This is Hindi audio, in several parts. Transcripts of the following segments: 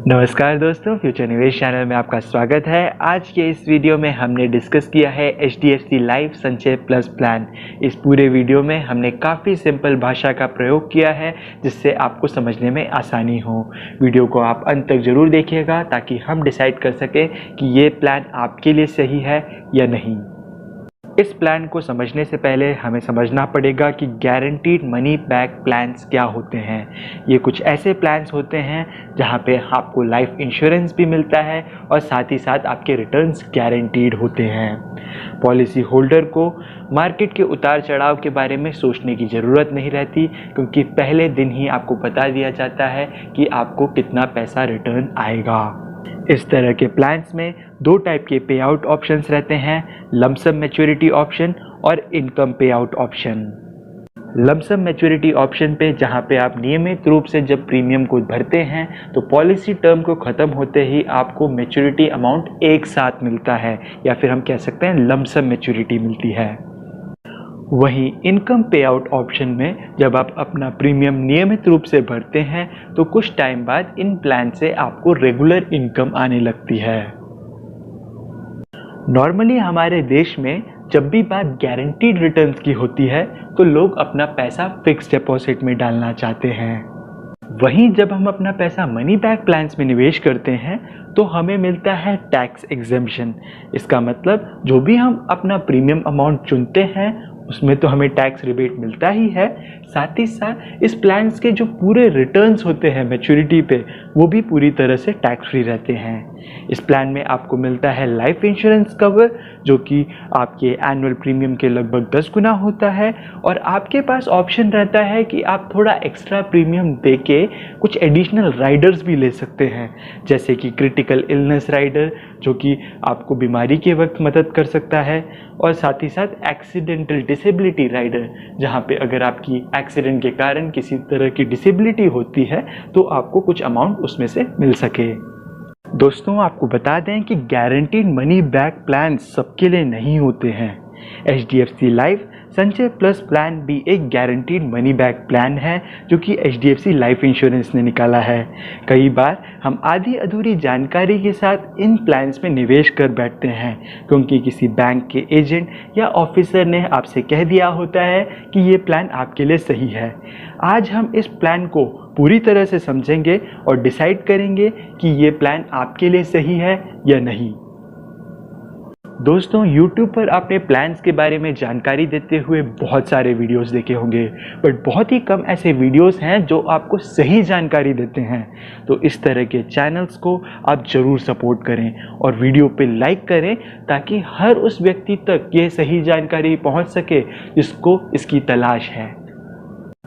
नमस्कार दोस्तों, फ्यूचर निवेश चैनल में आपका स्वागत है। आज के इस वीडियो में हमने डिस्कस किया है HDFC लाइफ संचय प्लस प्लान। इस पूरे वीडियो में हमने काफ़ी सिंपल भाषा का प्रयोग किया है जिससे आपको समझने में आसानी हो। वीडियो को आप अंत तक ज़रूर देखिएगा ताकि हम डिसाइड कर सकें कि ये प्लान आपके लिए सही है या नहीं। इस प्लान को समझने से पहले हमें समझना पड़ेगा कि गारंटीड मनी बैक प्लान्स क्या होते हैं। ये कुछ ऐसे प्लान्स होते हैं जहां पे आपको लाइफ इंश्योरेंस भी मिलता है और साथ ही साथ आपके रिटर्न्स गारंटीड होते हैं। पॉलिसी होल्डर को मार्केट के उतार चढ़ाव के बारे में सोचने की ज़रूरत नहीं रहती, क्योंकि पहले दिन ही आपको बता दिया जाता है कि आपको कितना पैसा रिटर्न आएगा। इस तरह के प्लान्स में दो टाइप के पे आउट ऑप्शंस रहते हैं, लमसम मैच्योरिटी ऑप्शन और इनकम पे out option. Lump sum maturity option पे जहां पे आप नियमित रूप से जब प्रीमियम को भरते हैं तो पॉलिसी टर्म को ख़त्म होते ही आपको मैच्योरिटी अमाउंट एक साथ मिलता है, या फिर हम कह सकते हैं लमसम मैच्योरिटी मिलती है। वहीं इनकम पे आउट ऑप्शन में जब आप अपना प्रीमियम नियमित रूप से भरते हैं तो कुछ टाइम बाद इन प्लान से आपको रेगुलर इनकम आने लगती है। नॉर्मली हमारे देश में जब भी बात गारंटीड रिटर्न्स की होती है तो लोग अपना पैसा फिक्स डिपॉजिट में डालना चाहते हैं। वहीं जब हम अपना पैसा मनी बैक प्लान्स में निवेश करते हैं तो हमें मिलता है टैक्स एग्जेम्पशन। इसका मतलब जो भी हम अपना प्रीमियम अमाउंट चुनते हैं उसमें तो हमें टैक्स रिबेट मिलता ही है, साथ ही साथ इस प्लान्स के जो पूरे रिटर्न्स होते हैं मैच्योरिटी पे वो भी पूरी तरह से टैक्स फ्री रहते हैं। इस प्लान में आपको मिलता है लाइफ इंश्योरेंस कवर जो कि आपके एनुअल प्रीमियम के लगभग 10 गुना होता है, और आपके पास ऑप्शन रहता है कि आप थोड़ा एक्स्ट्रा प्रीमियम दे के कुछ एडिशनल राइडर्स भी ले सकते हैं, जैसे कि क्रिटिकल इलनेस राइडर जो कि आपको बीमारी के वक्त मदद कर सकता है, और साथ ही साथ एक्सीडेंटल डिसेबिलिटी राइडर जहां पे अगर आपकी एक्सीडेंट के कारण किसी तरह की डिसेबिलिटी होती है तो आपको कुछ अमाउंट उसमें से मिल सके। दोस्तों, आपको बता दें कि गारंटीड मनी बैक प्लान सबके लिए नहीं होते हैं। HDFC लाइफ संचय प्लस प्लान भी एक गारंटीड मनी बैक प्लान है जो कि HDFC लाइफ इंश्योरेंस ने निकाला है। कई बार हम आधी अधूरी जानकारी के साथ इन प्लान्स में निवेश कर बैठते हैं क्योंकि किसी बैंक के एजेंट या ऑफिसर ने आपसे कह दिया होता है कि ये प्लान आपके लिए सही है। आज हम इस प्लान को पूरी तरह से समझेंगे और डिसाइड करेंगे कि ये प्लान आपके लिए सही है या नहीं। दोस्तों, YouTube पर आपने प्लान्स के बारे में जानकारी देते हुए बहुत सारे वीडियोस देखे होंगे, बट बहुत ही कम ऐसे वीडियोस हैं जो आपको सही जानकारी देते हैं। तो इस तरह के चैनल्स को आप ज़रूर सपोर्ट करें और वीडियो पे लाइक करें ताकि हर उस व्यक्ति तक ये सही जानकारी पहुंच सके जिसको इसकी तलाश है।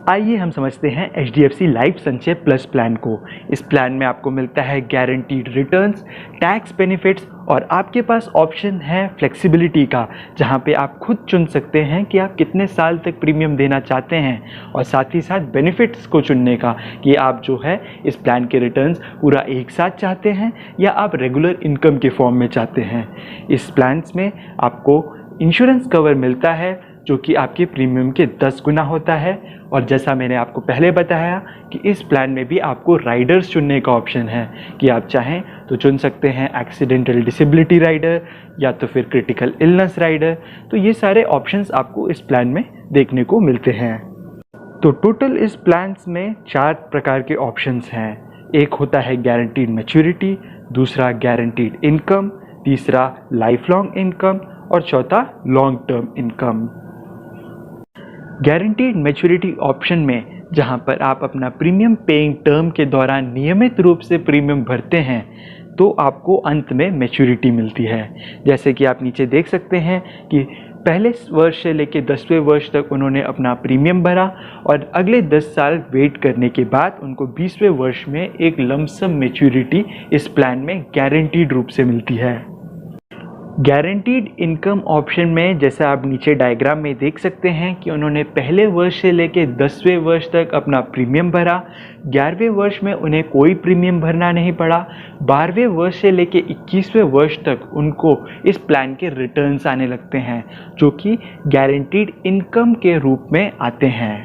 आइए हम समझते हैं HDFC लाइफ संचय प्लस प्लान को। इस प्लान में आपको मिलता है गारंटीड रिटर्न्स, टैक्स बेनिफिट्स, और आपके पास ऑप्शन है फ्लेक्सिबिलिटी का जहां पे आप खुद चुन सकते हैं कि आप कितने साल तक प्रीमियम देना चाहते हैं, और साथ ही साथ बेनिफिट्स को चुनने का कि आप जो है इस प्लान के रिटर्न्स पूरा एक साथ चाहते हैं या आप रेगुलर इनकम के फॉर्म में चाहते हैं। इस प्लान्स में आपको इंश्योरेंस कवर मिलता है जो कि आपके प्रीमियम के 10 गुना होता है, और जैसा मैंने आपको पहले बताया कि इस प्लान में भी आपको राइडर्स चुनने का ऑप्शन है कि आप चाहें तो चुन सकते हैं एक्सीडेंटल डिसेबिलिटी राइडर या तो फिर क्रिटिकल इलनेस राइडर। तो ये सारे ऑप्शंस आपको इस प्लान में देखने को मिलते हैं। तो टोटल इस प्लान्स में 4 प्रकार के ऑप्शंस हैं। एक होता है गारंटीड मैच्योरिटी, दूसरा गारंटीड इनकम, तीसरा लाइफ लॉन्ग इनकम, और चौथा long term income. Guaranteed maturity option में जहां पर आप अपना प्रीमियम पेइंग टर्म के दौरान नियमित रूप से प्रीमियम भरते हैं तो आपको अंत में मैच्योरिटी मिलती है। जैसे कि आप नीचे देख सकते हैं कि पहले वर्ष से लेकर 10वें वर्ष तक उन्होंने अपना प्रीमियम भरा और अगले 10 साल वेट करने के बाद उनको 20वें वर्ष में एक लमसम मैच्योरिटी इस प्लान में गारंटीड रूप से मिलती है। गारंटीड इनकम ऑप्शन में जैसा आप नीचे डायग्राम में देख सकते हैं कि उन्होंने पहले वर्ष से लेकर 10वें वर्ष तक अपना प्रीमियम भरा, 11वें वर्ष में उन्हें कोई प्रीमियम भरना नहीं पड़ा, 12वें वर्ष से लेकर 21वें वर्ष तक उनको इस प्लान के रिटर्न्स आने लगते हैं जो कि गारंटीड इनकम के रूप में आते हैं।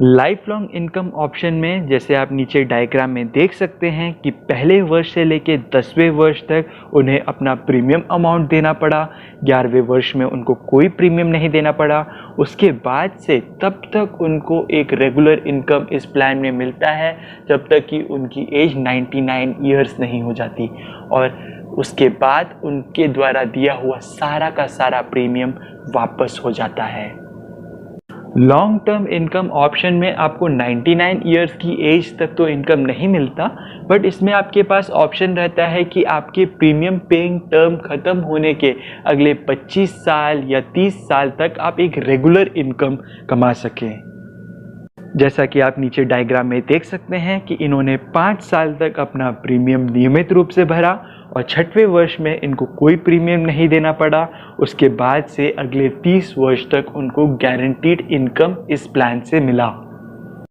लाइफ लॉन्ग इनकम ऑप्शन में जैसे आप नीचे डायग्राम में देख सकते हैं कि पहले वर्ष से लेके 10वें वर्ष तक उन्हें अपना प्रीमियम अमाउंट देना पड़ा, 11वें वर्ष में उनको कोई प्रीमियम नहीं देना पड़ा। उसके बाद से तब तक उनको एक रेगुलर इनकम इस प्लान में मिलता है जब तक कि उनकी एज 99 ईयर्स नहीं हो जाती, और उसके बाद उनके द्वारा दिया हुआ सारा का सारा प्रीमियम वापस हो जाता है। लॉन्ग टर्म इनकम ऑप्शन में आपको 99 ईयर्स की एज तक तो इनकम नहीं मिलता, बट इसमें आपके पास ऑप्शन रहता है कि आपके प्रीमियम पेइंग टर्म ख़त्म होने के अगले 25 साल या 30 साल तक आप एक रेगुलर इनकम कमा सकें। जैसा कि आप नीचे डायग्राम में देख सकते हैं कि इन्होंने 5 साल तक अपना प्रीमियम नियमित रूप से भरा और 6वें वर्ष में इनको कोई प्रीमियम नहीं देना पड़ा। उसके बाद से अगले 30 वर्ष तक उनको गारंटीड इनकम इस प्लान से मिला।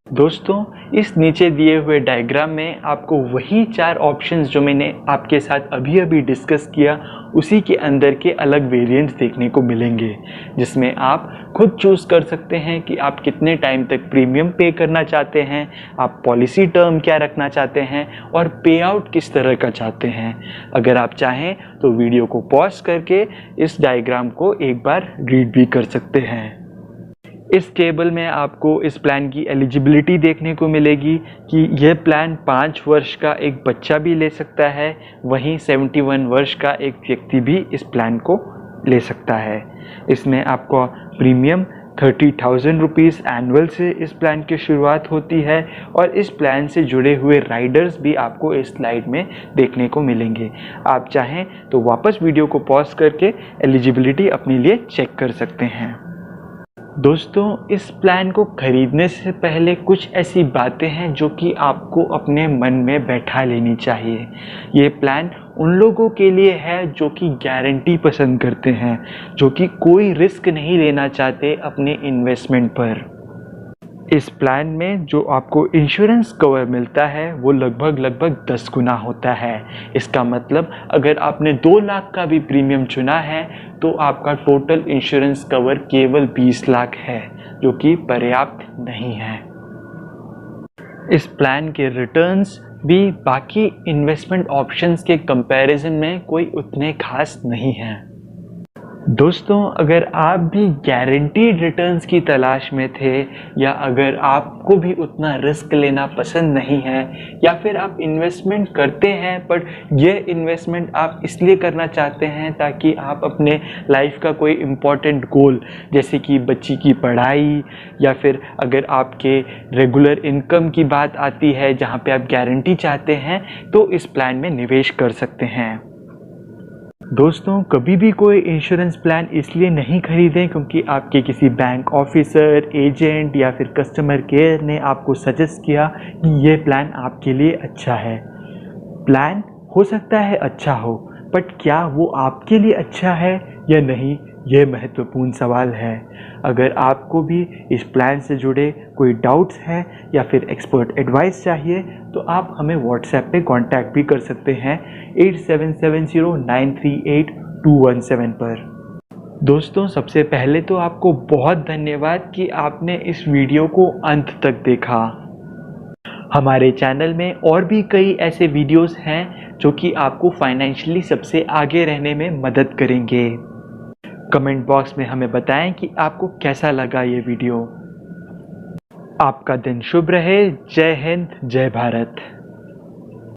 दोस्तों, इस नीचे दिए हुए डायग्राम में आपको वही 4 ऑप्शंस जो मैंने आपके साथ अभी अभी डिस्कस किया उसी के अंदर के अलग वेरिएंट्स देखने को मिलेंगे, जिसमें आप खुद चूज़ कर सकते हैं कि आप कितने टाइम तक प्रीमियम पे करना चाहते हैं, आप पॉलिसी टर्म क्या रखना चाहते हैं और पे आउट किस तरह का चाहते हैं। अगर आप चाहें तो वीडियो को पॉज करके इस डायग्राम को एक बार रीड भी कर सकते हैं। इस टेबल में आपको इस प्लान की एलिजिबिलिटी देखने को मिलेगी कि यह प्लान 5 वर्ष का एक बच्चा भी ले सकता है, वहीं 71 वर्ष का एक व्यक्ति भी इस प्लान को ले सकता है। इसमें आपको प्रीमियम 30,000 रुपीज़ एनुअल से इस प्लान की शुरुआत होती है और इस प्लान से जुड़े हुए राइडर्स भी आपको इस स्लाइड में देखने को मिलेंगे। आप चाहें तो वापस वीडियो को पॉज करके एलिजिबिलिटी अपने लिए चेक कर सकते हैं। दोस्तों, इस प्लान को खरीदने से पहले कुछ ऐसी बातें हैं जो कि आपको अपने मन में बैठा लेनी चाहिए। ये प्लान उन लोगों के लिए है जो कि गारंटी पसंद करते हैं, जो कि कोई रिस्क नहीं लेना चाहते अपने इन्वेस्टमेंट पर। इस प्लान में जो आपको इंश्योरेंस कवर मिलता है वो लगभग 10 गुना होता है। इसका मतलब अगर आपने 2 लाख का भी प्रीमियम चुना है तो आपका टोटल इंश्योरेंस कवर केवल 20 लाख है, जो कि पर्याप्त नहीं है। इस प्लान के रिटर्न्स भी बाकी इन्वेस्टमेंट ऑप्शंस के कंपैरिजन में कोई उतने खास नहीं हैं। दोस्तों, अगर आप भी गारंटीड रिटर्न्स की तलाश में थे, या अगर आपको भी उतना रिस्क लेना पसंद नहीं है, या फिर आप इन्वेस्टमेंट करते हैं पर ये इन्वेस्टमेंट आप इसलिए करना चाहते हैं ताकि आप अपने लाइफ का कोई इम्पोर्टेंट गोल जैसे कि बच्ची की पढ़ाई, या फिर अगर आपके रेगुलर इनकम की बात आती है जहाँ पे आप गारंटी चाहते हैं, तो इस प्लान में निवेश कर सकते हैं। दोस्तों, कभी भी कोई इंश्योरेंस प्लान इसलिए नहीं खरीदें क्योंकि आपके किसी बैंक ऑफिसर, एजेंट या फिर कस्टमर केयर ने आपको सजेस्ट किया कि ये प्लान आपके लिए अच्छा है। प्लान हो सकता है अच्छा हो, बट क्या वो आपके लिए अच्छा है या नहीं, ये महत्वपूर्ण सवाल है। अगर आपको भी इस प्लान से जुड़े कोई डाउट्स हैं या फिर एक्सपर्ट एडवाइस चाहिए तो आप हमें व्हाट्सएप पे कांटेक्ट भी कर सकते हैं 8770938217 पर। दोस्तों, सबसे पहले तो आपको बहुत धन्यवाद कि आपने इस वीडियो को अंत तक देखा। हमारे चैनल में और भी कई ऐसे वीडियोस हैं जो कि आपको फाइनेंशियली सबसे आगे रहने में मदद करेंगे। कमेंट बॉक्स में हमें बताएं कि आपको कैसा लगा ये वीडियो। आपका दिन शुभ रहे। जय हिंद, जय भारत।